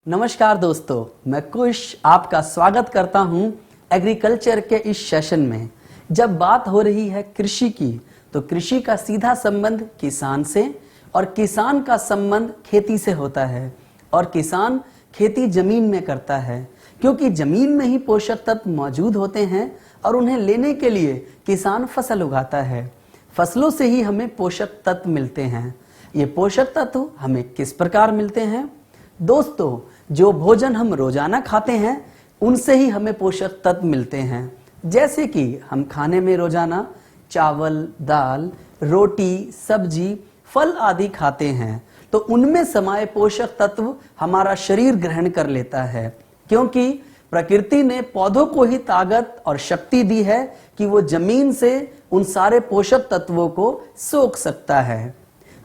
नमस्कार दोस्तों, मैं कुश आपका स्वागत करता हूं एग्रीकल्चर के इस सेशन में। जब बात हो रही है कृषि की, तो कृषि का सीधा संबंध किसान से और किसान का संबंध खेती से होता है। और किसान खेती जमीन में करता है, क्योंकि जमीन में ही पोषक तत्व मौजूद होते हैं और उन्हें लेने के लिए किसान फसल उगाता है। फसलों से ही हमें पोषक तत्व मिलते हैं। ये पोषक तत्व हमें किस प्रकार मिलते हैं? दोस्तों, जो भोजन हम रोजाना खाते हैं उनसे ही हमें पोषक तत्व मिलते हैं। जैसे कि हम खाने में रोजाना चावल, दाल, रोटी, सब्जी, फल आदि खाते हैं, तो उनमें समाये पोषक तत्व हमारा शरीर ग्रहण कर लेता है, क्योंकि प्रकृति ने पौधों को ही ताकत और शक्ति दी है कि वो जमीन से उन सारे पोषक तत्वों को सोख सकता है।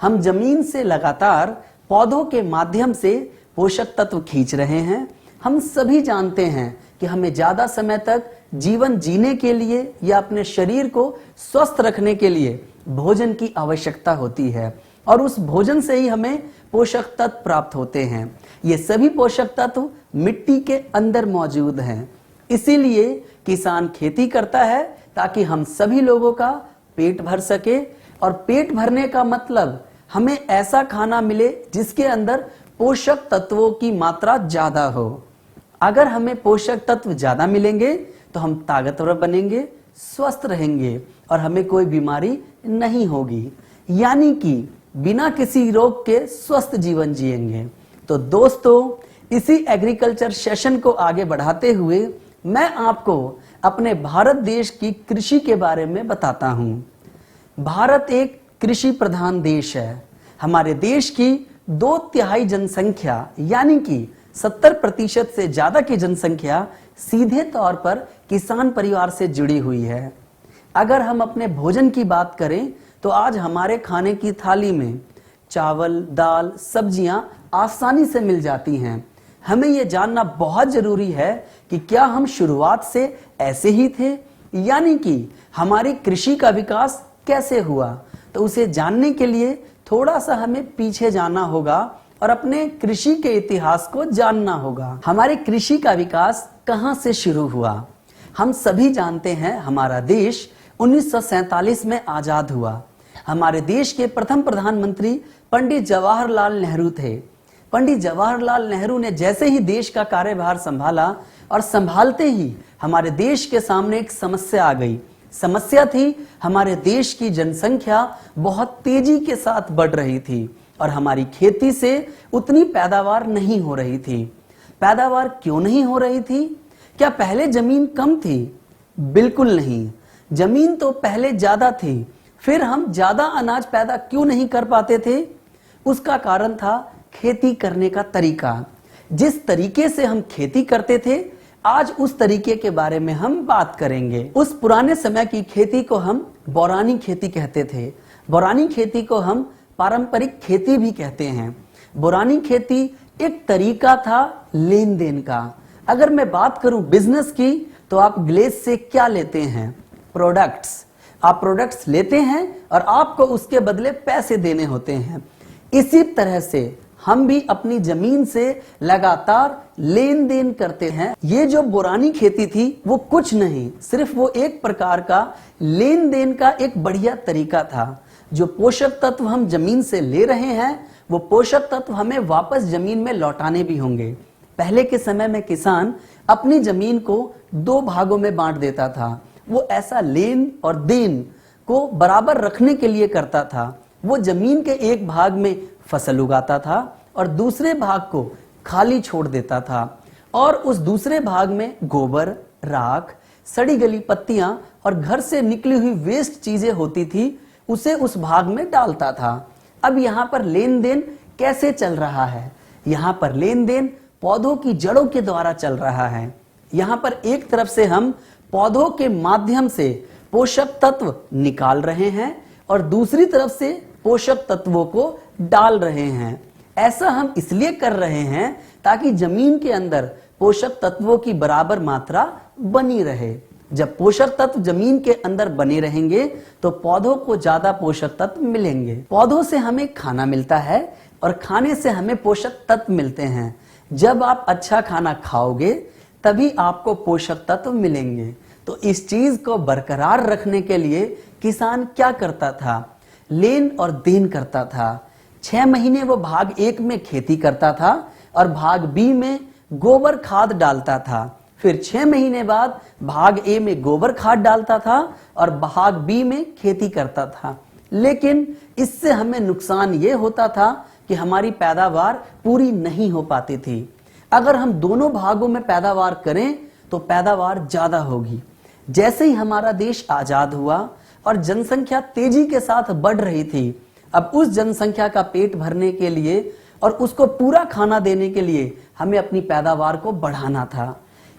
हम जमीन से लगातार पौधों के माध्यम से पोषक तत्व खींच रहे हैं। हम सभी जानते हैं कि हमें ज्यादा समय तक जीवन जीने के लिए या अपने शरीर को स्वस्थ रखने के लिए भोजन की आवश्यकता होती है, और उस भोजन से ही हमें पोषक तत्व प्राप्त होते हैं। ये सभी पोषक तत्व मिट्टी के अंदर मौजूद हैं। इसीलिए किसान खेती करता है ताकि हम सभी लोगों का पेट भर सके। और पेट भरने का मतलब हमें ऐसा खाना मिले जिसके अंदर पोषक तत्वों की मात्रा ज्यादा हो। अगर हमें पोषक तत्व ज्यादा मिलेंगे तो हम ताकतवर बनेंगे, स्वस्थ रहेंगे और हमें कोई बीमारी नहीं होगी, यानी कि बिना किसी रोग के स्वस्थ जीवन जिएंगे। तो दोस्तों, इसी एग्रीकल्चर सेशन को आगे बढ़ाते हुए मैं आपको अपने भारत देश की कृषि के बारे में बताता हूं। भारत एक कृषि प्रधान देश है। हमारे देश की 2/3 जनसंख्या यानी कि 70% से ज्यादा की जनसंख्या सीधे तौर पर किसान परिवार से जुड़ी हुई है। अगर हम अपने भोजन की बात करें तो आज हमारे खाने की थाली में चावल, दाल, सब्जियां आसानी से मिल जाती हैं। हमें यह जानना बहुत जरूरी है कि क्या हम शुरुआत से ऐसे ही थे, यानी कि हमारी कृषि का विकास कैसे हुआ। तो उसे जानने के लिए थोड़ा सा हमें पीछे जाना होगा और अपने कृषि के इतिहास को जानना होगा। हमारे कृषि का विकास कहां से शुरू हुआ? हम सभी जानते हैं, हमारा देश 1947 में आजाद हुआ। हमारे देश के प्रथम प्रधानमंत्री पंडित जवाहरलाल नेहरू थे। पंडित जवाहरलाल नेहरू ने जैसे ही देश का कार्यभार संभाला और संभालते ही हमारे देश के सामने एक समस्या आ गई। समस्या थी, हमारे देश की जनसंख्या बहुत तेजी के साथ बढ़ रही थी और हमारी खेती से उतनी पैदावार नहीं हो रही थी। पैदावार क्यों नहीं हो रही थी? क्या पहले जमीन कम थी? बिल्कुल नहीं, जमीन तो पहले ज्यादा थी। फिर हम ज्यादा अनाज पैदा क्यों नहीं कर पाते थे? उसका कारण था खेती करने का तरीका। जिस तरीके से हम खेती करते थे, आज उस तरीके के बारे में हम बात करेंगे। उस पुराने समय की खेती को हम बौरानी खेती कहते थे। बौरानी खेती को हम पारंपरिक खेती भी कहते हैं। बौरानी खेती एक तरीका था लेन देन का। अगर मैं बात करूं बिजनेस की, तो आप विलेज से क्या लेते हैं? प्रोडक्ट्स। आप प्रोडक्ट्स लेते हैं और आपको उसके बदले पैसे देने होते हैं। इसी तरह से हम भी अपनी जमीन से लगातार लेन देन करते हैं। ये जो बौरानी खेती थी वो कुछ नहीं, सिर्फ वो एक प्रकार का लेन देन का एक बढ़िया तरीका था। जो पोषक तत्व हम जमीन से ले रहे हैं, वो पोषक तत्व हमें वापस जमीन में लौटाने भी होंगे। पहले के समय में किसान अपनी जमीन को 2 भागों में बांट देता था। वो ऐसा लेन और देन को बराबर रखने के लिए करता था। वो जमीन के एक भाग में फसल उगाता था और दूसरे भाग को खाली छोड़ देता था, और उस दूसरे भाग में गोबर, राख, सड़ी गली पत्तियां और घर से निकली हुई वेस्ट चीजें होती थी, उसे उस भाग में डालता था। अब यहाँ पर लेन देन कैसे चल रहा है? यहाँ पर लेन देन पौधों की जड़ों के द्वारा चल रहा है। यहाँ पर एक तरफ से हम पौधों के माध्यम से पोषक तत्व निकाल रहे हैं और दूसरी तरफ से पोषक तत्वों को डाल रहे हैं। ऐसा हम इसलिए कर रहे हैं ताकि जमीन के अंदर पोषक तत्वों की बराबर मात्रा बनी रहे। जब पोषक तत्व जमीन के अंदर बने रहेंगे तो पौधों को ज्यादा पोषक तत्व मिलेंगे। पौधों से हमें खाना मिलता है और खाने से हमें पोषक तत्व मिलते हैं। जब आप अच्छा खाना खाओगे तभी आपको पोषक तत्व मिलेंगे। तो इस चीज को बरकरार रखने के लिए किसान क्या करता था? लेन और देन करता था। 6 महीने वो भाग 1 में खेती करता था और भाग बी में गोबर खाद डालता था। फिर 6 महीने बाद भाग ए में गोबर खाद डालता था और भाग बी में खेती करता था। लेकिन इससे हमें नुकसान ये होता था कि हमारी पैदावार पूरी नहीं हो पाती थी। अगर हम दोनों भागों में पैदावार करें तो पैदावार ज्यादा होगी। जैसे ही हमारा देश आजाद हुआ और जनसंख्या तेजी के साथ बढ़ रही थी, अब उस जनसंख्या का पेट भरने के लिए और उसको पूरा खाना देने के लिए हमें अपनी पैदावार को बढ़ाना था।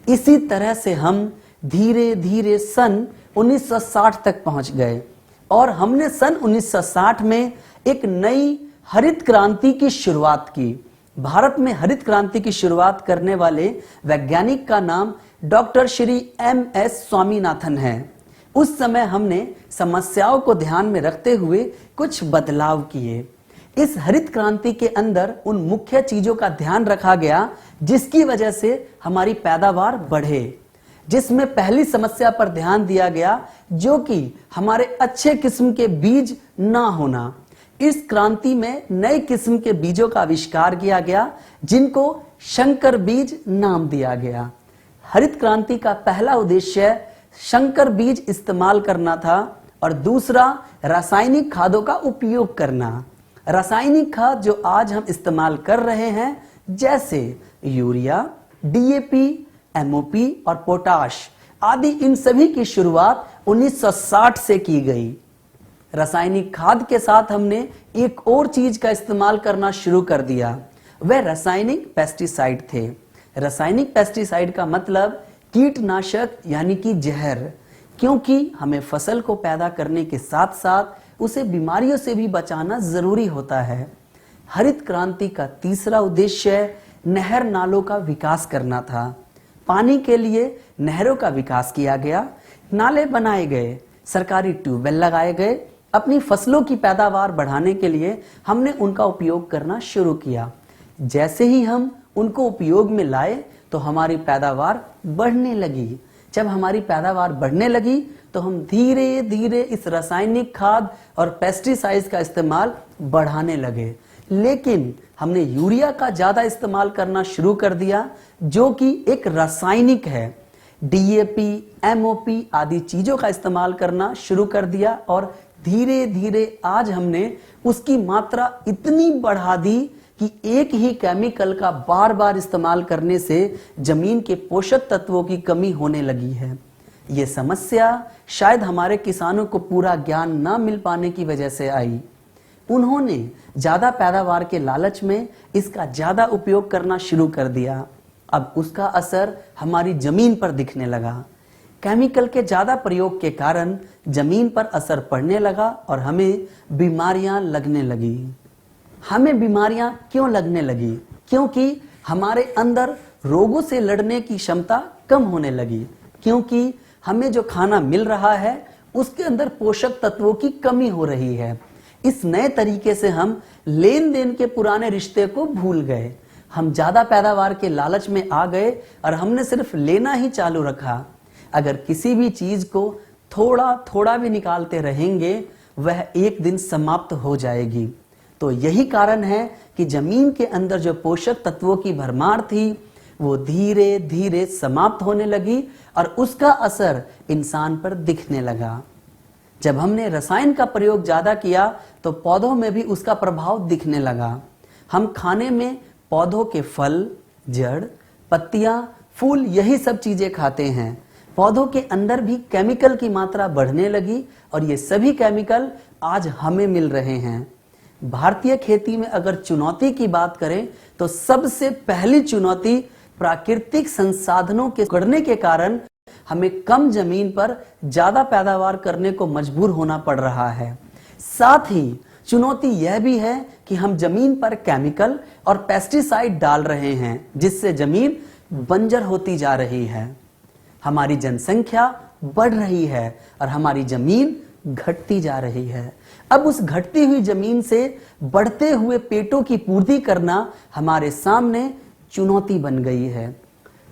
इसी तरह से हम धीरे धीरे सन 1960 तक पहुंच गए और हमने सन 1960 में एक नई हरित क्रांति की शुरुआत की। भारत में हरित क्रांति की शुरुआत करने वाले वैज्ञानिक का नाम डॉक्टर श्री MS स्वामीनाथन है। उस समय हमने समस्याओं को ध्यान में रखते हुए कुछ बदलाव किए। इस हरित क्रांति के अंदर उन मुख्य चीजों का ध्यान रखा गया जिसकी वजह से हमारी पैदावार बढ़े। जिसमें पहली समस्या पर ध्यान दिया गया जो कि हमारे अच्छे किस्म के बीज ना होना। इस क्रांति में नए किस्म के बीजों का आविष्कार किया गया जिनको संकर बीज नाम दिया गया। हरित क्रांति का पहला उद्देश्य संकर बीज इस्तेमाल करना था और दूसरा रासायनिक खादों का उपयोग करना। रासायनिक खाद जो आज हम इस्तेमाल कर रहे हैं जैसे यूरिया, DAP, MOP और पोटाश आदि, इन सभी की शुरुआत 1960 से की गई। रासायनिक खाद के साथ हमने एक और चीज का इस्तेमाल करना शुरू कर दिया, वह रासायनिक पेस्टिसाइड थे। रासायनिक पेस्टिसाइड का मतलब कीटनाशक यानी कि जहर, क्योंकि हमें फसल को पैदा करने के साथ साथ उसे बीमारियों से भी बचाना जरूरी होता है। हरित क्रांति का तीसरा उद्देश्य नहर नालों का विकास करना था। पानी के लिए नहरों का विकास किया गया, नाले बनाए गए, सरकारी ट्यूबवेल लगाए गए। अपनी फसलों की पैदावार बढ़ाने के लिए हमने उनका उपयोग करना शुरू किया। जैसे ही हम उनको उपयोग में लाए तो हमारी पैदावार बढ़ने लगी। जब हमारी पैदावार बढ़ने लगी तो हम धीरे धीरे इस रासायनिक खाद और पेस्टिसाइड्स का इस्तेमाल बढ़ाने लगे। लेकिन हमने यूरिया का ज्यादा इस्तेमाल करना शुरू कर दिया जो कि एक रासायनिक है। DAP, MOP आदि चीजों का इस्तेमाल करना शुरू कर दिया और धीरे धीरे आज हमने उसकी मात्रा इतनी बढ़ा दी कि एक ही केमिकल का बार बार इस्तेमाल करने से जमीन के पोषक तत्वों की कमी होने लगी है। ये समस्या शायद हमारे किसानों को पूरा ज्ञान न मिल पाने की वजह से आई। उन्होंने ज्यादा पैदावार के लालच में इसका ज्यादा उपयोग करना शुरू कर दिया। अब उसका असर हमारी जमीन पर दिखने लगा। केमिकल के ज्यादा प्रयोग के कारण जमीन पर असर पड़ने लगा और हमें बीमारियां लगने लगी। हमें बीमारियां क्यों लगने लगी? क्योंकि हमारे अंदर रोगों से लड़ने की क्षमता कम होने लगी, क्योंकि हमें जो खाना मिल रहा है उसके अंदर पोषक तत्वों की कमी हो रही है। इस नए तरीके से हम लेन देन के पुराने रिश्ते को भूल गए। हम ज्यादा पैदावार के लालच में आ गए और हमने सिर्फ लेना ही चालू रखा। अगर किसी भी चीज को थोड़ा थोड़ा भी निकालते रहेंगे वह एक दिन समाप्त हो जाएगी। तो यही कारण है कि जमीन के अंदर जो पोषक तत्वों की भरमार थी वो धीरे धीरे समाप्त होने लगी और उसका असर इंसान पर दिखने लगा। जब हमने रसायन का प्रयोग ज्यादा किया तो पौधों में भी उसका प्रभाव दिखने लगा। हम खाने में पौधों के फल, जड़, पत्तियां, फूल यही सब चीजें खाते हैं। पौधों के अंदर भी केमिकल की मात्रा बढ़ने लगी और ये सभी केमिकल आज हमें मिल रहे हैं। भारतीय खेती में अगर चुनौती की बात करें तो सबसे पहली चुनौती प्राकृतिक संसाधनों के बढ़ने के कारण हमें कम जमीन पर ज्यादा पैदावार करने को मजबूर होना पड़ रहा है। साथ ही चुनौती यह भी है कि हम जमीन पर केमिकल और पेस्टिसाइड डाल रहे हैं जिससे जमीन बंजर होती जा रही है। हमारी जनसंख्या बढ़ रही है और हमारी जमीन घटती जा रही है। अब उस घटती हुई जमीन से बढ़ते हुए पेटों की पूर्ति करना हमारे सामने चुनौती बन गई है।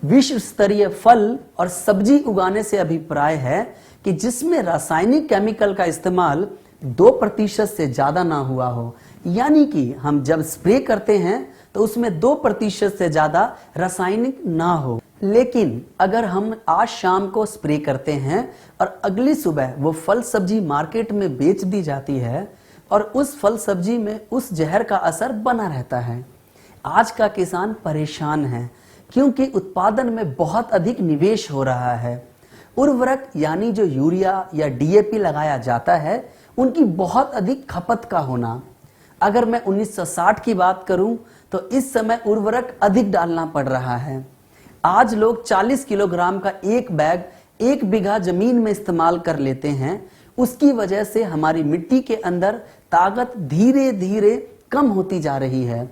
विश्व स्तरीय फल और सब्जी उगाने से अभिप्राय है कि जिसमें रासायनिक केमिकल का इस्तेमाल 2% से ज्यादा ना हुआ हो, यानी कि हम जब स्प्रे करते हैं तो उसमें 2% से ज्यादा रासायनिक ना हो। लेकिन अगर हम आज शाम को स्प्रे करते हैं और अगली सुबह वो फल सब्जी मार्केट में बेच दी जाती है और उस फल सब्जी में उस जहर का असर बना रहता है। आज का किसान परेशान है क्योंकि उत्पादन में बहुत अधिक निवेश हो रहा है। उर्वरक यानी जो यूरिया या डीएपी लगाया जाता है उनकी बहुत अधिक खपत का होना। अगर मैं 1960 की बात करूं तो इस समय उर्वरक अधिक डालना पड़ रहा है। आज लोग 40 किलोग्राम का एक बैग 1 बीघा जमीन में इस्तेमाल कर लेते हैं। उसकी वजह से हमारी मिट्टी के अंदर ताकत धीरे धीरे कम होती जा रही है।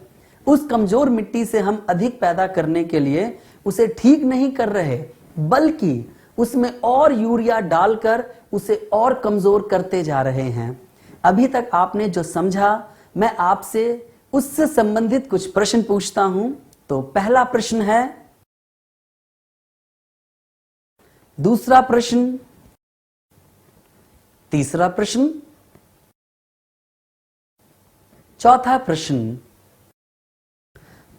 उस कमजोर मिट्टी से हम अधिक पैदा करने के लिए उसे ठीक नहीं कर रहे, बल्कि उसमें और यूरिया डालकर उसे और कमजोर करते जा रहे हैं। अभी तक आपने जो समझा, मैं आपसे उससे संबंधित कुछ प्रश्न पूछता हूं। तो पहला प्रश्न है, दूसरा प्रश्न, तीसरा प्रश्न, चौथा प्रश्न,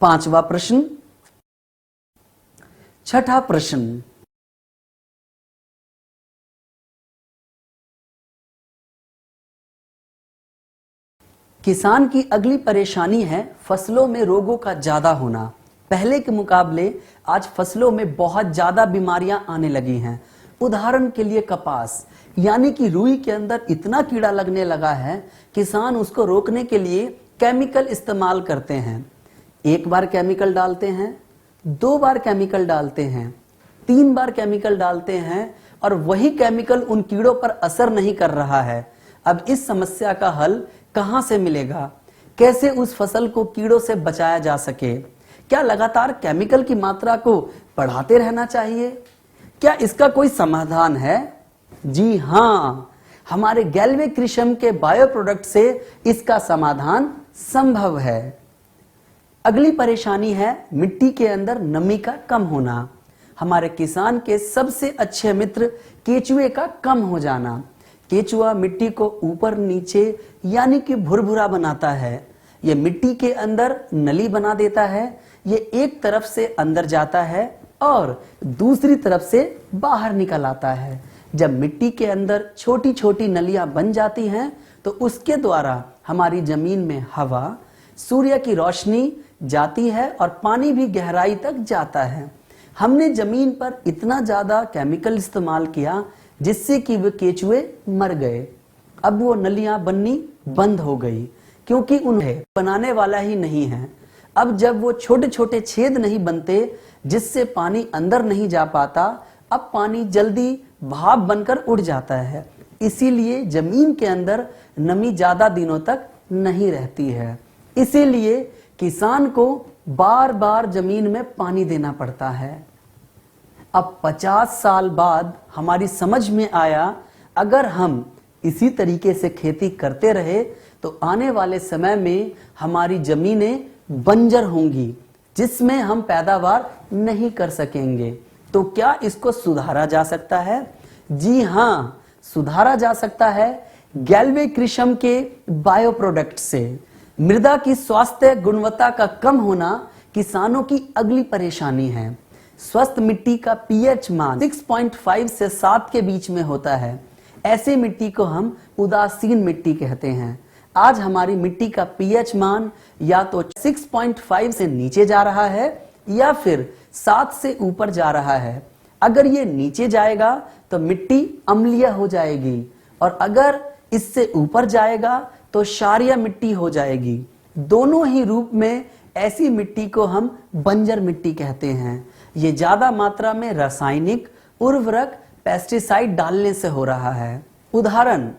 पांचवा प्रश्न, छठा प्रश्न। किसान की अगली परेशानी है फसलों में रोगों का ज्यादा होना। पहले के मुकाबले आज फसलों में बहुत ज्यादा बीमारियां आने लगी हैं। उदाहरण के लिए कपास यानी कि रुई के अंदर इतना कीड़ा लगने लगा है, किसान उसको रोकने के लिए केमिकल इस्तेमाल करते हैं। 1 बार केमिकल डालते हैं, 2 बार केमिकल डालते हैं, 3 बार केमिकल डालते हैं और वही केमिकल उन कीड़ों पर असर नहीं कर रहा है। अब इस समस्या का हल कहां से मिलेगा? कैसे उस फसल को कीड़ों से बचाया जा सके? क्या लगातार केमिकल की मात्रा को बढ़ाते रहना चाहिए? क्या इसका कोई समाधान है? जी हां, हमारे गैल्वे कृषम के बायो प्रोडक्ट से इसका समाधान संभव है। अगली परेशानी है मिट्टी के अंदर नमी का कम होना। हमारे किसान के सबसे अच्छे मित्र केचुए का कम हो जाना। केचुआ मिट्टी को ऊपर नीचे यानी कि भुरभुरा बनाता है। ये मिट्टी के अंदर नली बना देता है। ये एक तरफ से अंदर जाता है और दूसरी तरफ से बाहर निकल आता है। जब मिट्टी के अंदर छोटी छोटी नलियां बन जाती हैं तो उसके द्वारा हमारी जमीन में हवा, सूर्य की रोशनी जाती है और पानी भी गहराई तक जाता है। हमने जमीन पर इतना ज्यादा केमिकल इस्तेमाल किया जिससे कि वे केचुए मर गए। अब वो नलियां बननी बंद हो गई क्योंकि उन्हें बनाने वाला ही नहीं है। अब जब वो छोटे छोटे छेद नहीं बनते जिससे पानी अंदर नहीं जा पाता, अब पानी जल्दी भाप बनकर उड़ जाता है। इसीलिए जमीन के अंदर नमी ज्यादा दिनों तक नहीं रहती है। इसीलिए किसान को बार बार जमीन में पानी देना पड़ता है। अब 50 साल बाद हमारी समझ में आया, अगर हम इसी तरीके से खेती करते रहे तो आने वाले समय में हमारी जमीनें बंजर होंगी जिसमें हम पैदावार नहीं कर सकेंगे। तो क्या इसको सुधारा जा सकता है? जी हां, सुधारा जा सकता है गैल्वे कृषम के बायो प्रोडक्ट से। मृदा की स्वास्थ्य गुणवत्ता का कम होना किसानों की अगली परेशानी है। स्वस्थ मिट्टी का पीएच मान 6.5 से 7 के बीच में होता है। ऐसी मिट्टी को हम उदासीन मिट्टी कहते हैं। आज हमारी मिट्टी का पीएच मान या तो 6.5 से नीचे जा रहा है या फिर 7 से ऊपर जा रहा है। अगर ये नीचे जाएगा तो मिट्टी अम्लीय हो जाएगी और अगर इससे ऊपर जाएगा तो क्षारीय मिट्टी हो जाएगी। दोनों ही रूप में ऐसी मिट्टी को हम बंजर मिट्टी कहते हैं। ये ज्यादा मात्रा में रासायनिक उर्वरक, पेस्टिसाइड डालने से हो रहा है। उदाहरण,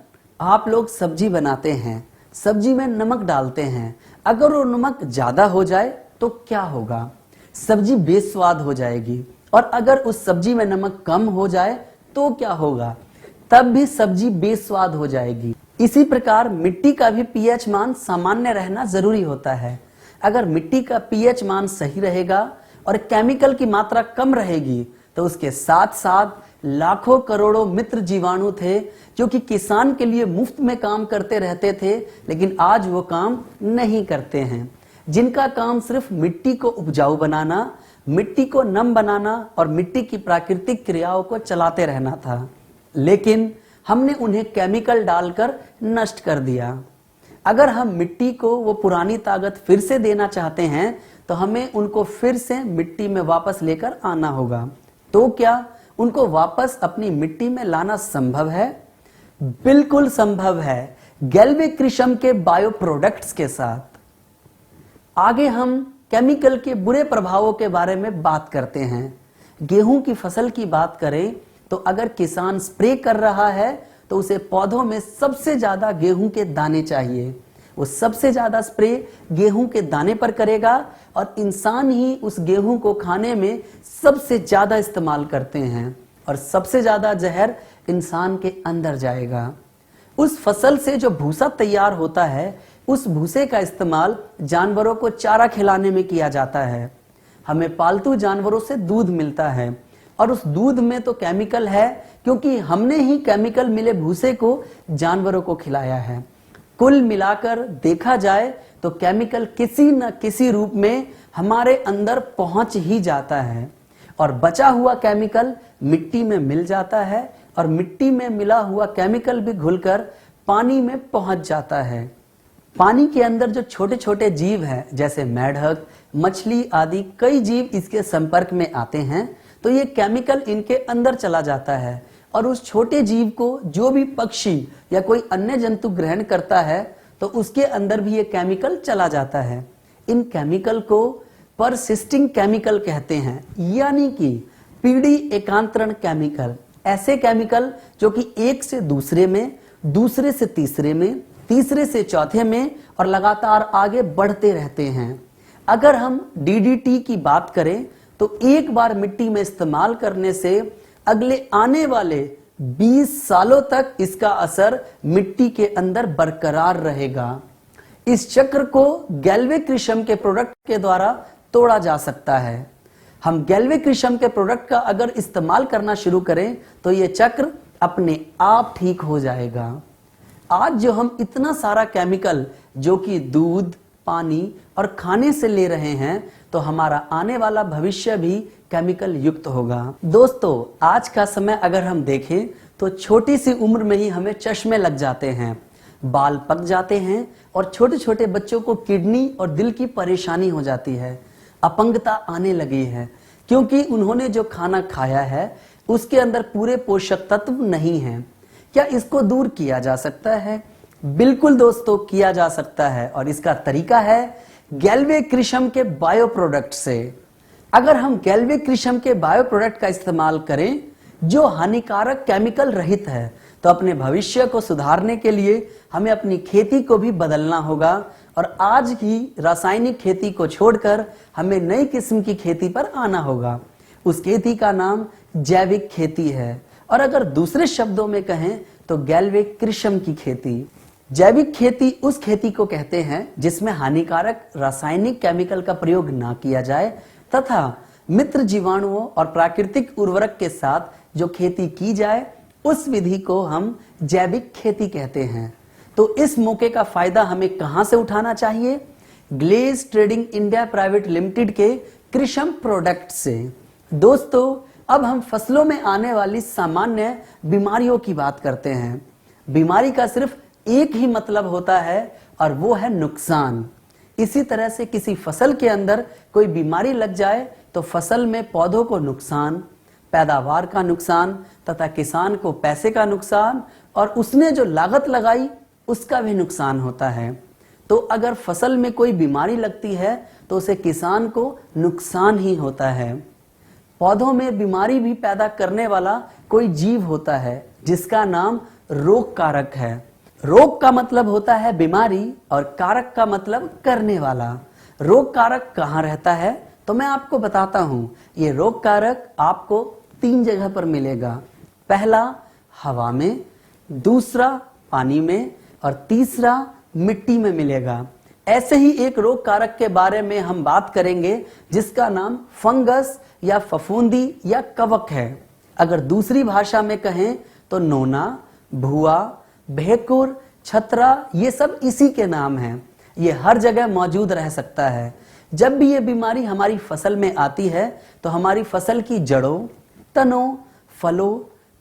आप लोग सब्जी बनाते हैं, सब्जी में नमक डालते हैं। अगर वो नमक ज्यादा हो जाए तो क्या होगा? सब्जी बेस्वाद हो जाएगी। और अगर उस सब्जी में नमक कम हो जाए तो क्या होगा? तब भी सब्जी बेस्वाद हो जाएगी। इसी प्रकार मिट्टी का भी पीएच मान सामान्य रहना जरूरी होता है। अगर मिट्टी का पीएच मान सही रहेगा और केमिकल की मात्रा कम रहेगी तो उसके साथ साथ लाखों करोड़ों मित्र जीवाणु थे जो कि किसान के लिए मुफ्त में काम करते रहते थे, लेकिन आज वो काम नहीं करते हैं, जिनका काम सिर्फ मिट्टी को उपजाऊ बनाना, मिट्टी को नम बनाना और मिट्टी की प्राकृतिक क्रियाओं को चलाते रहना था। लेकिन हमने उन्हें केमिकल डालकर नष्ट कर दिया। अगर हम मिट्टी को वो पुरानी ताकत फिर से देना चाहते हैं तो हमें उनको फिर से मिट्टी में वापस लेकर आना होगा। तो क्या उनको वापस अपनी मिट्टी में लाना संभव है? बिल्कुल संभव है, गैल्वे कृषम के बायो प्रोडक्ट्स के साथ। आगे हम केमिकल के बुरे प्रभावों के बारे में बात करते हैं। गेहूं की फसल की बात करें तो अगर किसान स्प्रे कर रहा है तो उसे पौधों में सबसे ज्यादा गेहूं के दाने चाहिए। वो सबसे ज्यादा स्प्रे गेहूं के दाने पर करेगा और इंसान ही उस गेहूं को खाने में सबसे ज्यादा इस्तेमाल करते हैं और सबसे ज्यादा जहर इंसान के अंदर जाएगा। उस फसल से जो भूसा तैयार होता है, उस भूसे का इस्तेमाल जानवरों को चारा खिलाने में किया जाता है। हमें पालतू जानवरों से दूध मिलता है और उस दूध में तो केमिकल है क्योंकि हमने ही केमिकल मिले भूसे को जानवरों को खिलाया है। कुल मिलाकर देखा जाए तो केमिकल किसी न किसी रूप में हमारे अंदर पहुंच ही जाता है और बचा हुआ केमिकल मिट्टी में मिल जाता है और मिट्टी में मिला हुआ केमिकल भी घुलकर पानी में पहुंच जाता है। पानी के अंदर जो छोटे छोटे जीव हैं जैसे मेढक, मछली आदि कई जीव इसके संपर्क में आते हैं तो ये केमिकल इनके अंदर चला जाता है और उस छोटे जीव को जो भी पक्षी या कोई अन्य जंतु ग्रहण करता है तो उसके अंदर भी ये केमिकल चला जाता है। इन केमिकल को परसिस्टिंग केमिकल कहते हैं, यानी कि पीढ़ी एकांतरण केमिकल। ऐसे केमिकल जो कि एक से दूसरे में, दूसरे से तीसरे में, तीसरे से चौथे में और लगातार आगे बढ़ते रहते हैं। अगर हम डीडीटी की बात करें तो एक बार मिट्टी में इस्तेमाल करने से अगले आने वाले 20 सालों तक इसका असर मिट्टी के अंदर बरकरार रहेगा। इस चक्र को गैल्वे कृषम के प्रोडक्ट के द्वारा तोड़ा जा सकता है। हम गैल्वे कृषम के प्रोडक्ट का अगर इस्तेमाल करना शुरू करें तो यह चक्र अपने आप ठीक हो जाएगा। आज जो हम इतना सारा केमिकल जो कि दूध, पानी और खाने से ले रहे हैं तो हमारा आने वाला भविष्य भी केमिकल युक्त होगा। दोस्तों, आज का समय अगर हम देखें तो छोटी सी उम्र में ही हमें चश्मे लग जाते हैं, बाल पक जाते हैं और छोटे छोटे बच्चों को किडनी और दिल की परेशानी हो जाती है, अपंगता आने लगी है क्योंकि उन्होंने जो खाना खाया है उसके अंदर पूरे पोषक तत्व नहीं हैं। क्या इसको दूर किया जा सकता है? बिल्कुल दोस्तों, किया जा सकता है और इसका तरीका है गैल्वे कृषम के बायो प्रोडक्ट से। अगर हम गैल्वे कृषम के बायो प्रोडक्ट का इस्तेमाल करें जो हानिकारक केमिकल रहित है तो अपने भविष्य को सुधारने के लिए हमें अपनी खेती को भी बदलना होगा और आज की रासायनिक खेती को छोड़कर हमें नई किस्म की खेती पर आना होगा। उस खेती का नाम जैविक खेती है और अगर दूसरे शब्दों में कहें तो गैल्वे कृषम की खेती। जैविक खेती उस खेती को कहते हैं जिसमें हानिकारक रासायनिक केमिकल का प्रयोग ना किया जाए तथा मित्र जीवाणुओं और प्राकृतिक उर्वरक के साथ जो खेती की जाए उस विधि को हम जैविक खेती कहते हैं। तो इस मौके का फायदा हमें कहां से उठाना चाहिए? Glaze trading India private limited के कृषम प्रोडक्ट से। दोस्तों, अब हम फसलों में आने वाली सामान्य बीमारियों की बात करते हैं। बीमारी का सिर्फ एक ही मतलब होता है और वो है नुकसान। इसी तरह से किसी फसल के अंदर कोई बीमारी लग जाए तो फसल में पौधों को नुकसान, पैदावार का नुकसान तथा किसान को पैसे का नुकसान और उसने जो लागत लगाई उसका भी नुकसान होता है। तो अगर फसल में कोई बीमारी लगती है तो उसे किसान को नुकसान ही होता है। पौधों में बीमारी भी पैदा करने वाला कोई जीव होता है जिसका नाम रोग कारक है। रोग का मतलब होता है बीमारी और कारक का मतलब करने वाला। रोग कारक कहाँ रहता है तो मैं आपको बताता हूं। ये रोग कारक आपको 3 जगह पर मिलेगा। पहला हवा में, दूसरा पानी में और तीसरा मिट्टी में मिलेगा। ऐसे ही एक रोग कारक के बारे में हम बात करेंगे जिसका नाम फंगस या फफूंदी या कवक है। अगर दूसरी भाषा में कहें तो नोना, भुआ, भेकुर, छतरा, ये सब इसी के नाम हैं। ये हर जगह मौजूद रह सकता है। जब भी ये बीमारी हमारी फसल में आती है तो हमारी फसल की जड़ों, तनों, फलों,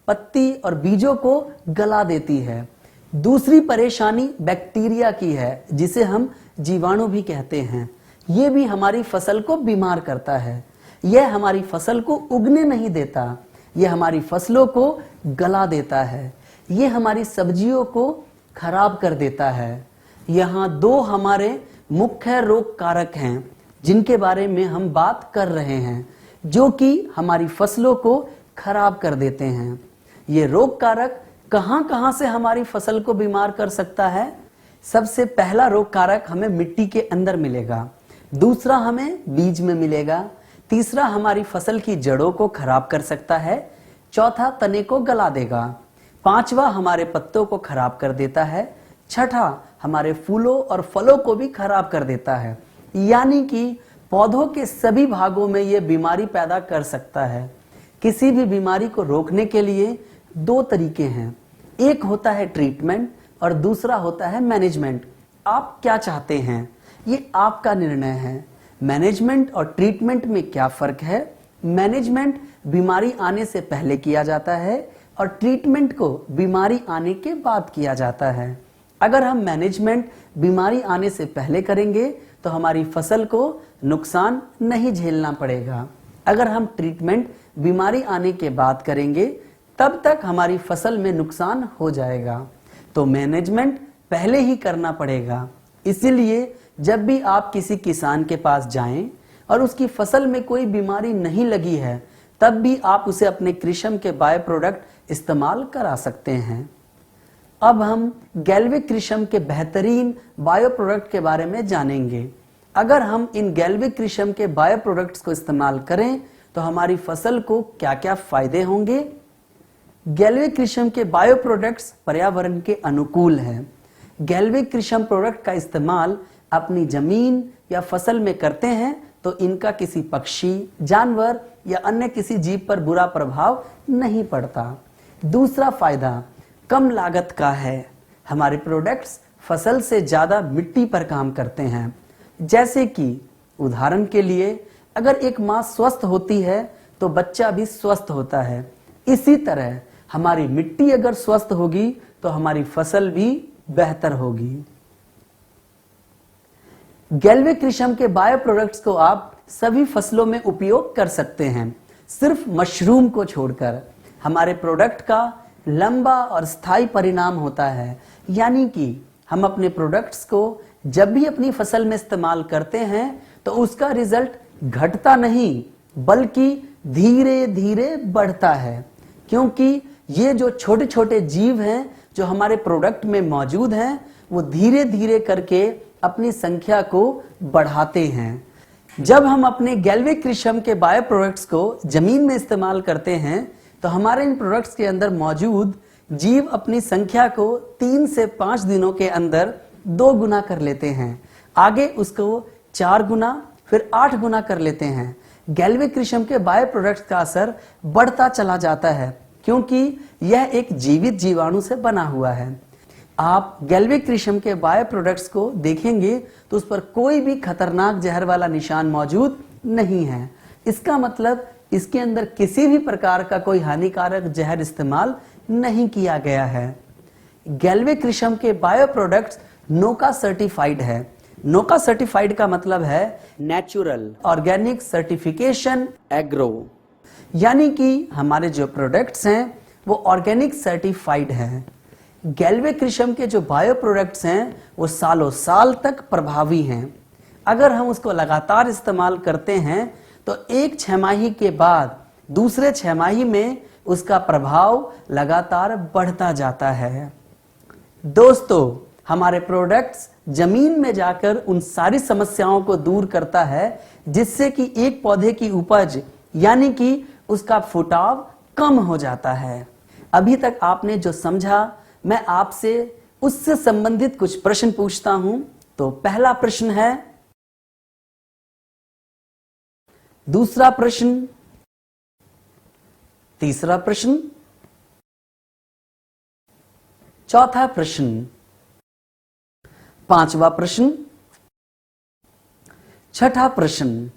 पत्ती और बीजों को गला देती है। दूसरी परेशानी बैक्टीरिया की है जिसे हम जीवाणु भी कहते हैं। ये भी हमारी फसल को बीमार करता है। यह हमारी फसल को उगने नहीं देता, यह हमारी फसलों को गला देता है, यह हमारी सब्जियों को खराब कर देता है। यहाँ दो हमारे मुख्य रोग कारक हैं जिनके बारे में हम बात कर रहे हैं, जो कि हमारी फसलों को खराब कर देते हैं। ये रोग कारक कहां से हमारी फसल को बीमार कर सकता है? सबसे पहला रोग कारक हमें मिट्टी के अंदर मिलेगा, दूसरा हमें बीज में मिलेगा, तीसरा हमारी फसल की जड़ों को खराब कर सकता है, चौथा तने को गला देगा, पांचवा हमारे पत्तों को खराब कर देता है, छठा हमारे फूलों और फलों को भी खराब कर देता है। यानी कि पौधों के सभी भागों में यह बीमारी पैदा कर सकता है। किसी भी बीमारी को रोकने के लिए दो तरीके हैं, एक होता है ट्रीटमेंट और दूसरा होता है मैनेजमेंट। आप क्या चाहते हैं, ये आपका निर्णय है। मैनेजमेंट और ट्रीटमेंट में क्या फर्क है? मैनेजमेंट बीमारी आने से पहले किया जाता है और ट्रीटमेंट को बीमारी आने के बाद किया जाता है। अगर हम मैनेजमेंट बीमारी आने से पहले करेंगे तो हमारी फसल को नुकसान नहीं झेलना पड़ेगा। अगर हम ट्रीटमेंट बीमारी आने के बाद करेंगे तब तक हमारी फसल में नुकसान हो जाएगा। तो मैनेजमेंट पहले ही करना पड़ेगा। इसीलिए जब भी आप किसी किसान के पास जाएं और उसकी फसल में कोई बीमारी नहीं लगी है तब भी आप उसे अपने कृषम के बायो प्रोडक्ट इस्तेमाल करा सकते हैं। अब हम गैल्विक कृषम के बेहतरीन बायो प्रोडक्ट के बारे में जानेंगे। अगर हम इन गैल्विक कृषम के बायो प्रोडक्ट्स को इस्तेमाल करें तो हमारी फसल को क्या क्या फायदे होंगे? गैल्विक कृषम के बायो प्रोडक्ट्स पर्यावरण के अनुकूल हैं। गैल्विक कृषम प्रोडक्ट का इस्तेमाल अपनी जमीन या फसल में करते हैं तो इनका किसी पक्षी, जानवर या अन्य किसी जीव पर बुरा प्रभाव नहीं पड़ता। दूसरा फायदा कम लागत का है। हमारे प्रोडक्ट्स फसल से ज्यादा मिट्टी पर काम करते हैं। जैसे कि उदाहरण के लिए अगर एक माँ स्वस्थ होती है तो बच्चा भी स्वस्थ होता है। इसी तरह हमारी मिट्टी अगर स्वस्थ होगी तो हमारी फसल भी बेहतर होगी। गैल्विक कृषम के बायो प्रोडक्ट्स को आप सभी फसलों में उपयोग कर सकते हैं, सिर्फ मशरूम को छोड़कर। हमारे प्रोडक्ट का लंबा और स्थायी परिणाम होता है, यानी कि हम अपने प्रोडक्ट्स को जब भी अपनी फसल में इस्तेमाल करते हैं तो उसका रिजल्ट घटता नहीं बल्कि धीरे धीरे बढ़ता है, क्योंकि ये जो छोटे छोटे जीव हैं जो हमारे प्रोडक्ट में मौजूद हैं वो धीरे धीरे करके अपनी संख्या को बढ़ाते हैं। जब हम अपने गैल्विक कृषम के बायो प्रोडक्ट्स को जमीन में इस्तेमाल करते हैं तो हमारे इन प्रोडक्ट्स के अंदर मौजूद जीव अपनी संख्या को 3 से 5 दिनों के अंदर 2 गुना कर लेते हैं, आगे उसको 4 गुना फिर 8 गुना कर लेते हैं। गैल्विक कृषम के बायो प्रोडक्ट्स का असर बढ़ता चला जाता है क्योंकि यह एक जीवित जीवाणु से बना हुआ है। आप गैल्विक कृषम के बायो प्रोडक्ट्स को देखेंगे तो उस पर कोई भी खतरनाक जहर वाला निशान मौजूद नहीं है। इसका मतलब इसके अंदर किसी भी प्रकार का कोई हानिकारक जहर इस्तेमाल नहीं किया गया है। गैल्विक कृषम के बायो प्रोडक्ट्स नोका सर्टिफाइड है। नोका सर्टिफाइड का मतलब है नेचुरल ऑर्गेनिक सर्टिफिकेशन एग्रो, यानी कि हमारे जो प्रोडक्ट्स हैं वो ऑर्गेनिक सर्टिफाइड हैं। गैल्विक कृषम के जो बायो प्रोडक्ट्स हैं वो सालों साल तक प्रभावी हैं। अगर हम उसको लगातार इस्तेमाल करते हैं तो एक छमाही के बाद दूसरे छमाही में उसका प्रभाव लगातार बढ़ता जाता है। दोस्तों, हमारे प्रोडक्ट्स जमीन में जाकर उन सारी समस्याओं को दूर करता है जिससे कि एक पौधे की उपज यानी कि उसका फुटाव कम हो जाता है। अभी तक आपने जो समझा, मैं आपसे उससे संबंधित कुछ प्रश्न पूछता हूं तो पहला प्रश्न है, दूसरा प्रश्न, तीसरा प्रश्न, चौथा प्रश्न, पांचवा प्रश्न, छठा प्रश्न,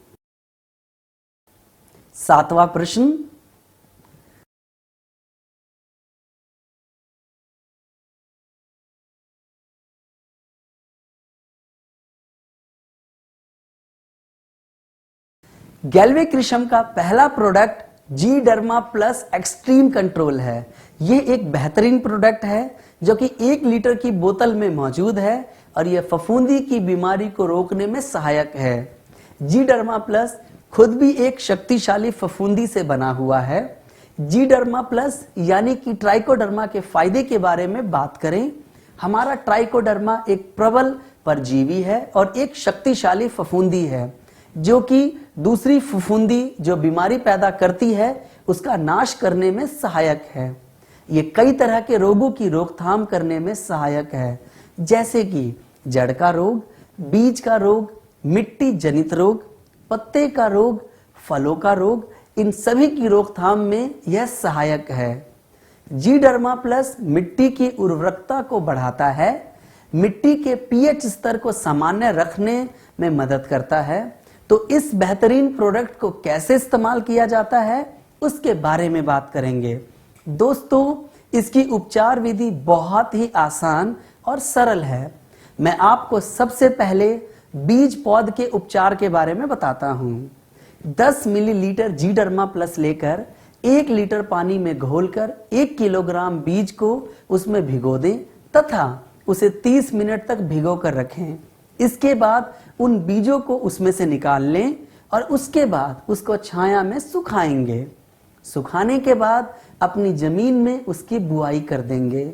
सातवां प्रश्न, गैल्वे कृषम का पहला प्रोडक्ट जी डर्मा प्लस एक्सट्रीम कंट्रोल है। यह एक बेहतरीन प्रोडक्ट है जो कि 1 लीटर की बोतल में मौजूद है और यह फफूंदी की बीमारी को रोकने में सहायक है। जी डर्मा प्लस खुद भी एक शक्तिशाली फफूंदी से बना हुआ है। जी डर्मा प्लस यानी कि ट्राइकोडर्मा के फायदे के बारे में बात करें, हमारा ट्राइकोडर्मा एक प्रबल परजीवी है और एक शक्तिशाली फफूंदी है जो कि दूसरी फफूंदी जो बीमारी पैदा करती है उसका नाश करने में सहायक है। ये कई तरह के रोगों की रोकथाम करने में सहायक है, जैसे कि जड़ का रोग, बीज का रोग, मिट्टी जनित रोग, पत्ते का रोग, फलों का रोग, इन सभी की रोकथाम में यह सहायक है। जी डर्मा प्लस मिट्टी की उर्वरकता को बढ़ाता है, मिट्टी के पीएच स्तर को सामान्य रखने में मदद करता है। तो इस बेहतरीन प्रोडक्ट को कैसे इस्तेमाल किया जाता है उसके बारे में बात करेंगे। दोस्तों, इसकी उपचार विधि बहुत ही आसान और सरल है। मैं आपको सबसे पहले बीज पौध के उपचार के बारे में बताता हूं। 10 मिलीलीटर जी डर्मा प्लस लेकर 1 लीटर पानी में घोलकर 1 किलोग्राम बीज को उसमें भिगो दें तथा उसे 30 मिनट तक भिगो कर रखें। इसके बाद उन बीजों को उसमें से निकाल लें और उसके बाद उसको छाया में सुखाएंगे। सुखाने के बाद अपनी जमीन में उसकी बुआई कर देंगे।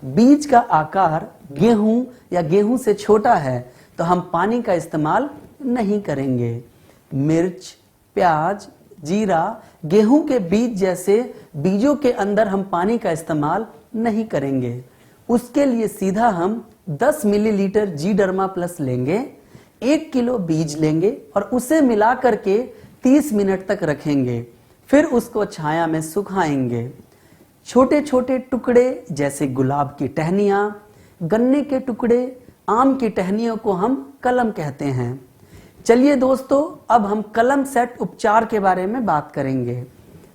बीज का आकार गेहूं या गेहूं से छोटा है तो हम पानी का इस्तेमाल नहीं करेंगे। मिर्च, प्याज, जीरा, गेहूं के बीज जैसे बीजों के अंदर हम पानी का इस्तेमाल नहीं करेंगे। उसके लिए सीधा हम 10 मिलीलीटर जी डर्मा प्लस लेंगे, 1 किलो बीज लेंगे और उसे मिला करके 30 मिनट तक रखेंगे। फिर उसको छाया में सुखाएंगे। छोटे छोटे टुकड़े जैसे गुलाब की टहनियां, गन्ने के टुकड़े, आम की टहनियों को हम कलम कहते हैं। चलिए दोस्तों, अब हम कलम सेट उपचार के बारे में बात करेंगे।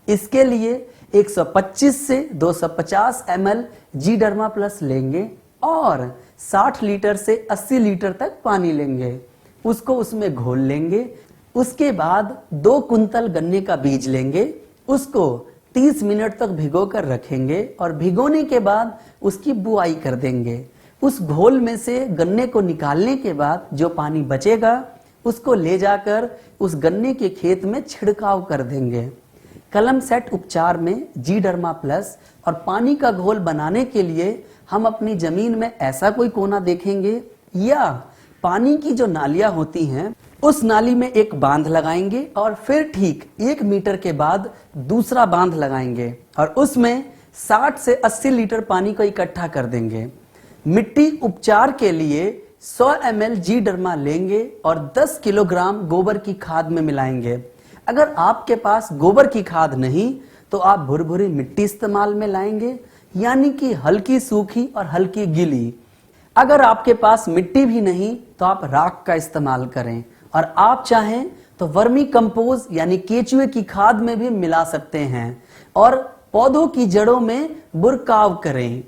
इसके लिए 125 से 250 ml जी डर्मा प्लस लेंगे और 60 लीटर से 80 लीटर तक पानी लेंगे। उसको उसमें घोल लेंगे। उसके बाद 2 कुंतल गन्ने का बीज लेंगे, उसको 30 मिनट तक भिगो कर रखेंगे और भिगोने के बाद उसकी बुआई कर देंगे। उस घोल में से गन्ने को निकालने के बाद जो पानी बचेगा उसको ले जाकर उस गन्ने के खेत में छिड़काव कर देंगे। कलम सेट उपचार में जी डर्मा प्लस और पानी का घोल बनाने के लिए हम अपनी जमीन में ऐसा कोई कोना देखेंगे या पानी की जो नालियां होती हैं उस नाली में एक बांध लगाएंगे और फिर ठीक 1 मीटर के बाद दूसरा बांध लगाएंगे और उसमें 60 से 80 लीटर पानी को इकट्ठा कर देंगे। मिट्टी उपचार के लिए 100 ml जी डर्मा लेंगे और 10 किलोग्राम गोबर की खाद में मिलाएंगे। अगर आपके पास गोबर की खाद नहीं तो आप भुरभुरी मिट्टी इस्तेमाल में लाएंगे, यानी कि हल्की सूखी और हल्की गीली। अगर आपके पास मिट्टी भी नहीं तो आप राख का इस्तेमाल करें और आप चाहें तो वर्मी कंपोज यानी केचुए की खाद में भी मिला सकते हैं और पौधों की जड़ों में बुरकाव करें।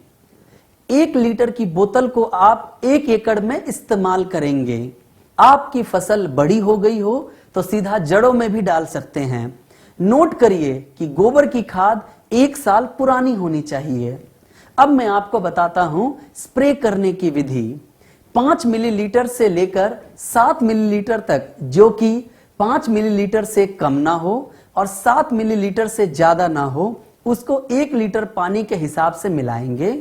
1 लीटर की बोतल को आप 1 एकड़ में इस्तेमाल करेंगे। आपकी फसल बड़ी हो गई हो तो सीधा जड़ों में भी डाल सकते हैं। नोट करिए कि गोबर की खाद 1 साल पुरानी होनी चाहिए। अब मैं आपको बताता हूं स्प्रे करने की विधि। 5 मिलीलीटर से लेकर 7 मिलीलीटर तक, जो कि 5 मिलीलीटर से कम ना हो और 7 मिलीलीटर से ज्यादा ना हो, उसको 1 लीटर पानी के हिसाब से मिलाएंगे।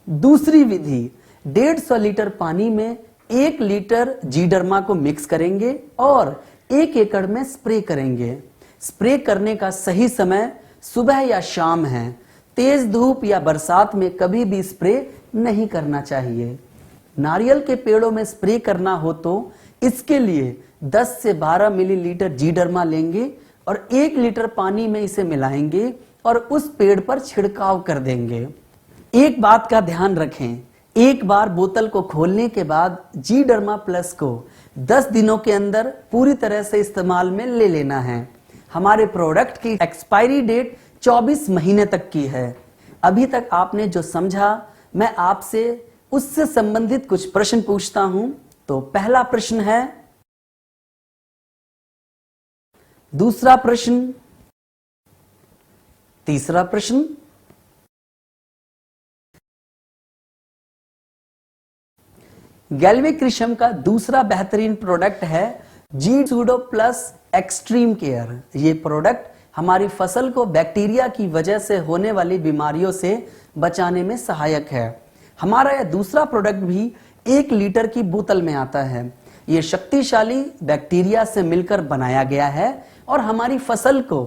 दूसरी विधि, 150 लीटर पानी में 1 लीटर जी डर्मा को मिक्स करेंगे और 1 एकड़ में स्प्रे करेंगे। स्प्रे करने का सही समय सुबह या शाम है। तेज धूप या बरसात में कभी भी स्प्रे नहीं करना चाहिए। नारियल के पेड़ों में स्प्रे करना हो तो इसके लिए 10 से 12 मिलीलीटर जीडर्मा लेंगे और 1 लीटर पानी में इसे मिलाएंगे और उस पेड़ पर छिड़काव कर देंगे। एक बात का ध्यान रखें, एक बार बोतल को खोलने के बाद जीडर्मा प्लस को 10 दिनों के अंदर पूरी तरह से इस्तेमाल में ले लेना है। हमारे प्रोडक्ट की एक्सपायरी डेट 24 महीने तक की है। अभी तक आपने जो समझा, मैं आपसे उससे संबंधित कुछ प्रश्न पूछता हूं। तो पहला प्रश्न है, दूसरा प्रश्न, तीसरा प्रश्न, गैल्वेक्रिशम का दूसरा बेहतरीन प्रोडक्ट है जी सूडो प्लस एक्सट्रीम केयर। ये प्रोडक्ट हमारी फसल को बैक्टीरिया की वजह से होने वाली बीमारियों से बचाने में सहायक है। हमारा यह दूसरा प्रोडक्ट भी 1 लीटर की बोतल में आता है। ये शक्तिशाली बैक्टीरिया से मिलकर बनाया गया है और हमारी फसल को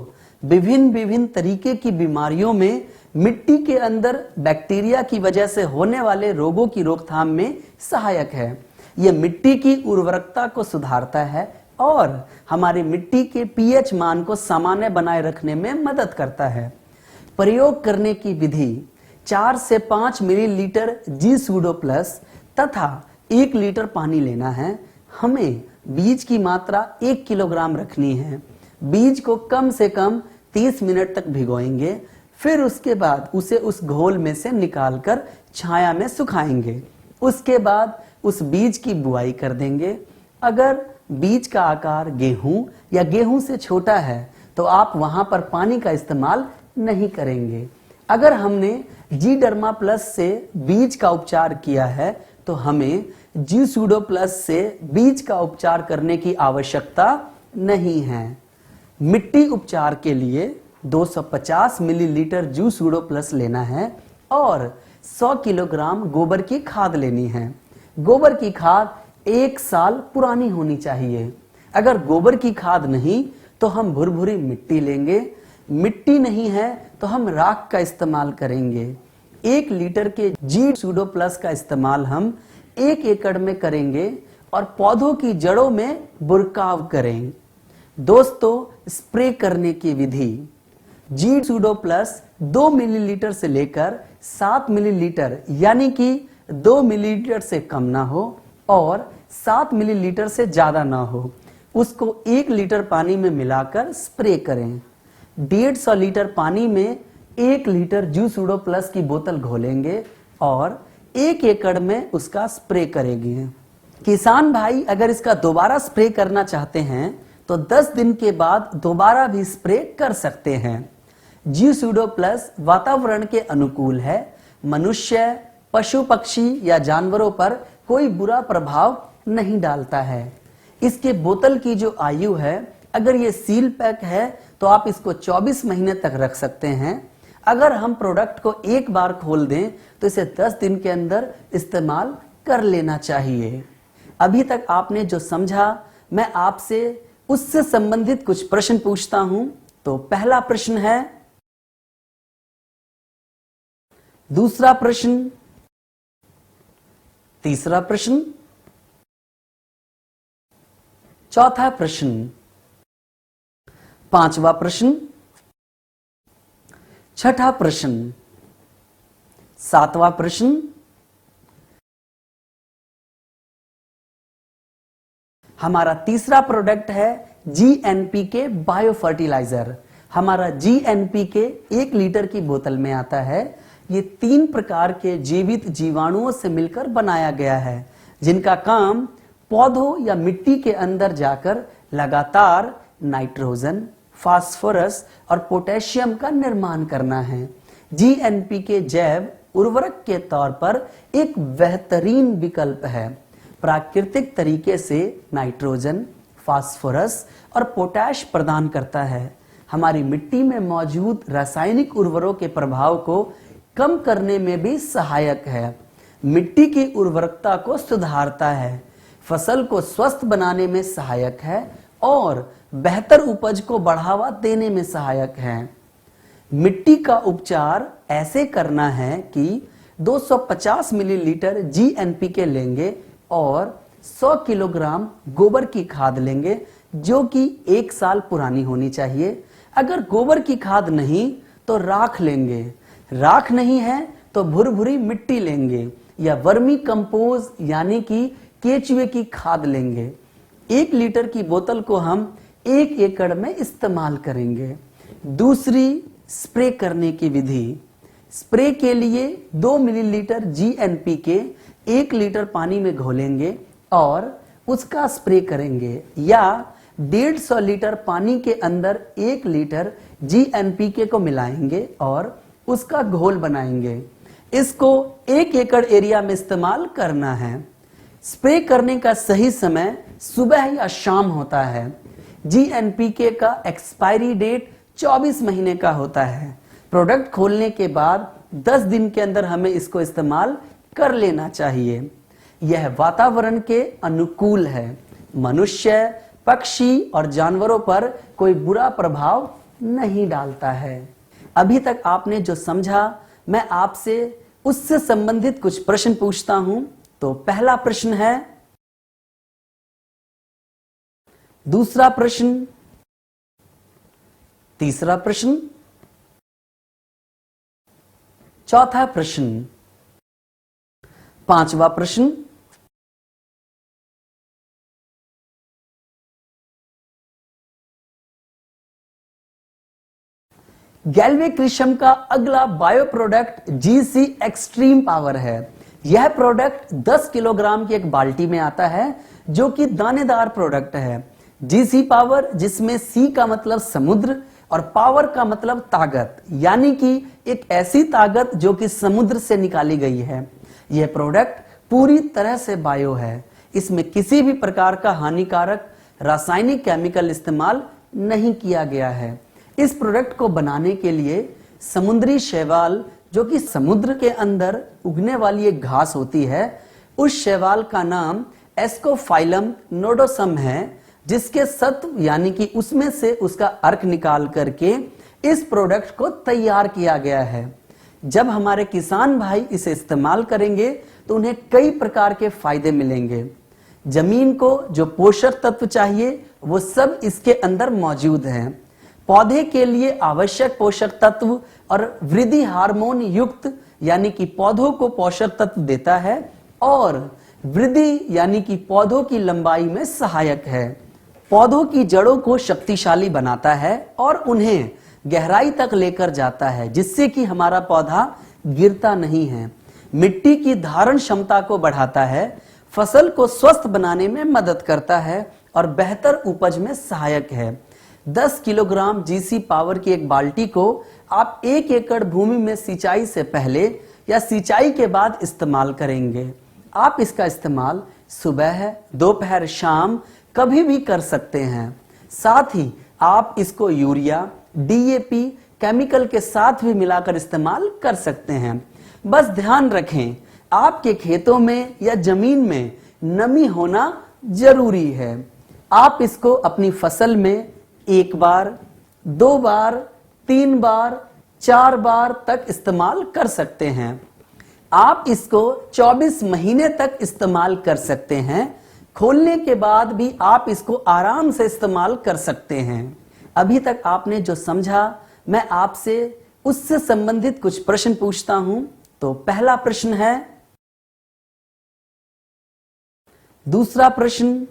विभिन्न तरीके की बीमारियों में मिट्टी के अंदर बैक्टीरिया की वजह से होने वाले रोगों की रोकथाम में सहायक है। यह मिट्टी की उर्वरकता को सुधारता है और हमारी मिट्टी के पीएच मान को सामान्य बनाए रखने में मदद करता है। प्रयोग करने की विधि, 4 से 5 मिलीलीटर जी सूडो प्लस तथा 1 लीटर पानी लेना है। हमें बीज की मात्रा 1 किलोग्राम रखनी है। बीज को कम से कम 30 मिनट तक भिगोएंगे, फिर उसके बाद उसे उस घोल में से निकालकर छाया में सुखाएंगे। उसके बाद उस बीज की बुआई कर देंगे। अगर बीज का आकार गेहूं या गेहूं से छोटा है तो आप वहां पर पानी का इस्तेमाल नहीं करेंगे। अगर हमने जीडर्मा प्लस से बीज का उपचार किया है तो हमें जी सूडो प्लस से बीज का उपचार करने की आवश्यकता नहीं है। मिट्टी उपचार के लिए 250 मिलीलीटर जी सूडो प्लस लेना है और 100 किलोग्राम गोबर की खाद लेनी है। गोबर की खाद 1 साल पुरानी होनी चाहिए। अगर गोबर की खाद नहीं तो हम भुरभुरी मिट्टी लेंगे। मिट्टी नहीं है तो हम राख का इस्तेमाल करेंगे। 1 लीटर के जी सूडो प्लस का इस्तेमाल हम 1 एकड़ में करेंगे और पौधों की जड़ों में बुरकाव करें। दोस्तों, स्प्रे करने की विधि, जी सूडो प्लस 2 मिलीलीटर से लेकर 7 मिलीलीटर यानी कि 2 मिलीलीटर से कम ना हो और 7 मिलीलीटर से ज्यादा ना हो, उसको 1 लीटर पानी में मिलाकर स्प्रे करें। 150 लीटर पानी में 1 लीटर जी सूडो प्लस की बोतल घोलेंगे और 1 एकड़ में उसका स्प्रे करेंगे। किसान भाई अगर इसका दोबारा स्प्रे करना चाहते हैं तो 10 दिन के बाद दोबारा भी स्प्रे कर सकते हैं। जी सूडो प्लस वातावरण के अनुकूल है। मनुष्य, पशु पक्षी या जानवरों पर कोई बुरा प्रभाव नहीं डालता है। इसके बोतल की जो आयु है, अगर ये सील पैक है तो आप इसको 24 महीने तक रख सकते हैं। अगर हम प्रोडक्ट को एक बार खोल दें तो इसे 10 दिन के अंदर इस्तेमाल कर लेना चाहिए। अभी तक आपने जो समझा, मैं आपसे उससे संबंधित कुछ प्रश्न पूछता हूं। तो पहला प्रश्न है, दूसरा प्रश्न, तीसरा प्रश्न, चौथा प्रश्न, पांचवा प्रश्न, छठा प्रश्न, सातवां प्रश्न, हमारा तीसरा प्रोडक्ट है जीएनपीके बायो फर्टिलाइजर। हमारा जीएनपीके 1 लीटर की बोतल में आता है। ये 3 प्रकार के जीवित जीवाणुओं से मिलकर बनाया गया है, जिनका काम पौधों या मिट्टी के अंदर जाकर लगातार नाइट्रोजन, फास्फोरस और पोटेशियम का निर्माण करना है। जीएनपीके जैव उर्वरक के तौर पर एक बेहतरीन विकल्प है। प्राकृतिक तरीके से नाइट्रोजन, फास्फोरस और पोटैश प्रदान करता है। हमारी मिट्टी में मौजूद रासायनिक उर्वरकों के प्रभाव को कम करने में भी सहायक है। मिट्टी की उर्वरकता को सुधारता है, फसल को स्वस्थ बनाने में सहायक है और बेहतर उपज को बढ़ावा देने में सहायक है। मिट्टी का उपचार ऐसे करना है कि 250 मिलीलीटर GNPK लेंगे और 100 किलोग्राम गोबर की खाद लेंगे जो कि 1 साल पुरानी होनी चाहिए। अगर गोबर की खाद नहीं तो राख लेंगे, राख नहीं है तो भुरभुरी मिट्टी लेंगे या वर्मी कंपोज यानी कि केचुए की खाद लेंगे। 1 लीटर की बोतल को हम 1 एकड़ में इस्तेमाल करेंगे। दूसरी, स्प्रे करने की विधि। स्प्रे के लिए 2 मिलीलीटर GNPK 1 लीटर पानी में घोलेंगे और उसका स्प्रे करेंगे या 150 लीटर पानी के अंदर 1 लीटर GNPK को मिलाएंगे और उसका घोल बनाएंगे। इसको 1 एकड़ एरिया में इस्तेमाल करना है। स्प्रे करने का सही समय सुबह या शाम होता है। GNPK का एक्सपायरी डेट 24 महीने का होता है। प्रोडक्ट खोलने के बाद 10 दिन के अंदर हमें इसको इस्तेमाल कर लेना चाहिए। यह वातावरण के अनुकूल है। मनुष्य, पक्षी और जानवरों पर कोई बुरा प्रभाव नहीं डालता है। अभी तक आपने जो समझा, मैं आपसे उससे संबंधित कुछ प्रश्न पूछता हूं। तो पहला प्रश्न है, दूसरा प्रश्न, तीसरा प्रश्न, चौथा प्रश्न, पांचवा प्रश्न, गैल्वेक्रिशम का अगला bio product GC extreme power है। यह प्रोडक्ट 10 किलोग्राम की एक बाल्टी में आता है जो कि दानेदार प्रोडक्ट है। GC पावर, जिसमें C का मतलब समुद्र और पावर का मतलब ताकत, यानी कि एक ऐसी ताकत जो कि समुद्र से निकाली गई है। यह प्रोडक्ट पूरी तरह से बायो है। इसमें किसी भी प्रकार का हानिकारक रासायनिक केमिकल इस्तेमाल नहीं किया गया है। इस प्रोडक्ट को बनाने के लिए समुद्री शैवाल, जो कि समुद्र के अंदर उगने वाली एक घास होती है, उस शैवाल का नाम एस्कोफाइलम नोडोसम है, जिसके सत्व यानी कि उसमें से उसका अर्क निकाल करके इस प्रोडक्ट को तैयार किया गया है। जब हमारे किसान भाई इसे इस्तेमाल करेंगे तो उन्हें कई प्रकार के फायदे मिलेंगे। जमीन को जो पोषक तत्व चाहिए वो सब इसके अंदर मौजूद हैं। पौधे के लिए आवश्यक पोषक तत्व और वृद्धि हार्मोन युक्त यानी कि पौधों को पोषक तत्व देता है और वृद्धि यानी कि पौधों की लंबाई में सहायक है। पौधों की जड़ों को शक्तिशाली बनाता है और उन्हें गहराई तक लेकर जाता है, जिससे कि हमारा पौधा गिरता नहीं है। मिट्टी की धारण क्षमता को बढ़ाता है, फसल को स्वस्थ बनाने में मदद करता है और बेहतर उपज में सहायक है। 10 किलोग्राम GC पावर की एक बाल्टी को आप 1 एकड़ भूमि में सिंचाई से पहले या सिंचाई के बाद इस्तेमाल करेंगे। आप इसका इस्तेमाल सुबह, दोपहर, शाम कभी भी कर सकते हैं। साथ ही आप इसको यूरिया, DAP केमिकल के साथ भी मिलाकर इस्तेमाल कर सकते हैं। बस ध्यान रखें, आपके खेतों में या जमीन में नमी होना जरूरी है। आप इसको अपनी फसल में 1 बार, 2 बार, 3 बार, 4 बार तक इस्तेमाल कर सकते हैं। आप इसको 24 महीने तक इस्तेमाल कर सकते हैं। खोलने के बाद भी आप इसको आराम से इस्तेमाल कर सकते हैं। अभी तक आपने जो समझा, मैं आपसे उससे संबंधित कुछ प्रश्न पूछता हूं। तो पहला प्रश्न है, दूसरा प्रश्न,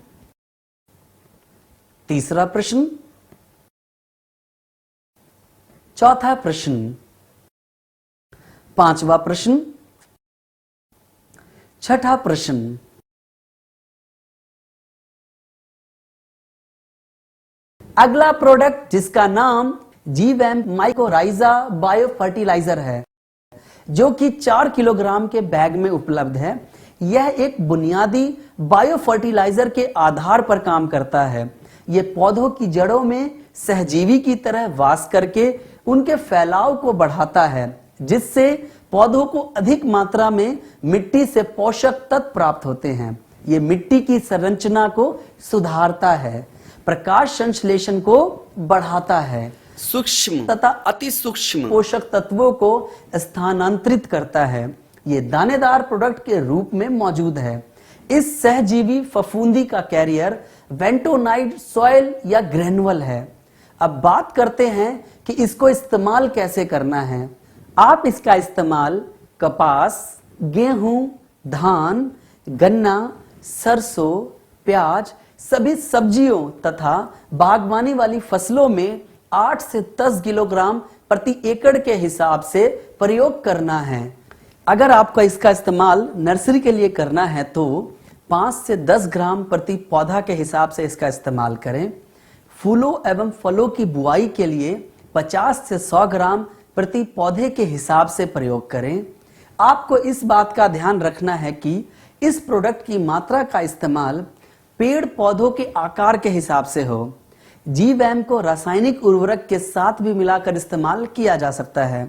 तीसरा प्रश्न, चौथा प्रश्न, पांचवा प्रश्न, छठा प्रश्न, अगला प्रोडक्ट जिसका नाम जीवैम माइकोराइजा बायो फर्टिलाइजर है, जो कि 4 किलोग्राम के बैग में उपलब्ध है। यह एक बुनियादी बायो फर्टिलाइजर के आधार पर काम करता है। यह पौधों की जड़ों में सहजीवी की तरह वास करके उनके फैलाव को बढ़ाता है, जिससे पौधों को अधिक मात्रा में मिट्टी से पोषक तत्व प्राप्त होते हैं। ये मिट्टी की संरचना को सुधारता है, प्रकाश संश्लेषण को बढ़ाता है, सूक्ष्म तथा अति सूक्ष्म पोषक तत्वों को स्थानांतरित करता है, ये दानेदार प्रोडक्ट के रूप में मौजूद है। इस सहजीवी फफूंदी का कैरियर वेंटोनाइड सॉइल या ग्रेनुअल है। अब बात करते हैं कि इसको इस्तेमाल कैसे करना है। आप इसका इस्तेमाल कपास, गेहूं, धान, गन्ना, सरसों, प्याज, सभी सब्जियों तथा बागवानी वाली फसलों में 8 से 10 किलोग्राम प्रति एकड़ के हिसाब से प्रयोग करना है। अगर आपको इसका इस्तेमाल नर्सरी के लिए करना है तो 5 से 10 ग्राम प्रति पौधा के हिसाब से इसका इस्तेमाल करें। फूलों एवं फलों की बुआई के लिए 50 से 100 ग्राम प्रति पौधे के हिसाब से प्रयोग करें। आपको इस बात का ध्यान रखना है कि इस प्रोडक्ट की मात्रा का इस्तेमाल पेड़ पौधों के आकार के हिसाब से हो। जीवैम को रासायनिक उर्वरक के साथ भी मिलाकर इस्तेमाल किया जा सकता है।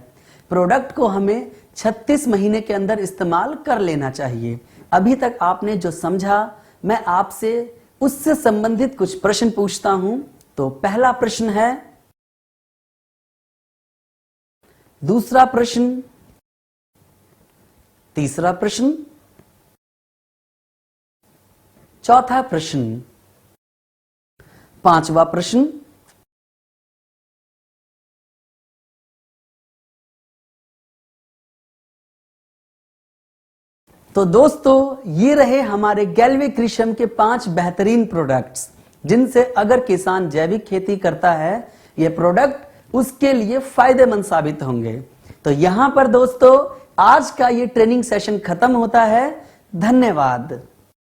प्रोडक्ट को हमें 36 महीने के अंदर इस्तेमाल कर लेना चाहिए। अभी तक आपने जो समझा, मैं आपसे उससे संबंधित कुछ प्रश्न पूछता हूं। तो पहला प्रश्न है, दूसरा प्रश्न, तीसरा प्रश्न, चौथा प्रश्न, पांचवा प्रश्न, तो दोस्तों ये रहे हमारे गैल्वे कृषियम के 5 बेहतरीन प्रोडक्ट्स, जिनसे अगर किसान जैविक खेती करता है ये प्रोडक्ट उसके लिए फायदेमंद साबित होंगे। तो यहां पर दोस्तों आज का ये ट्रेनिंग सेशन खत्म होता है। धन्यवाद।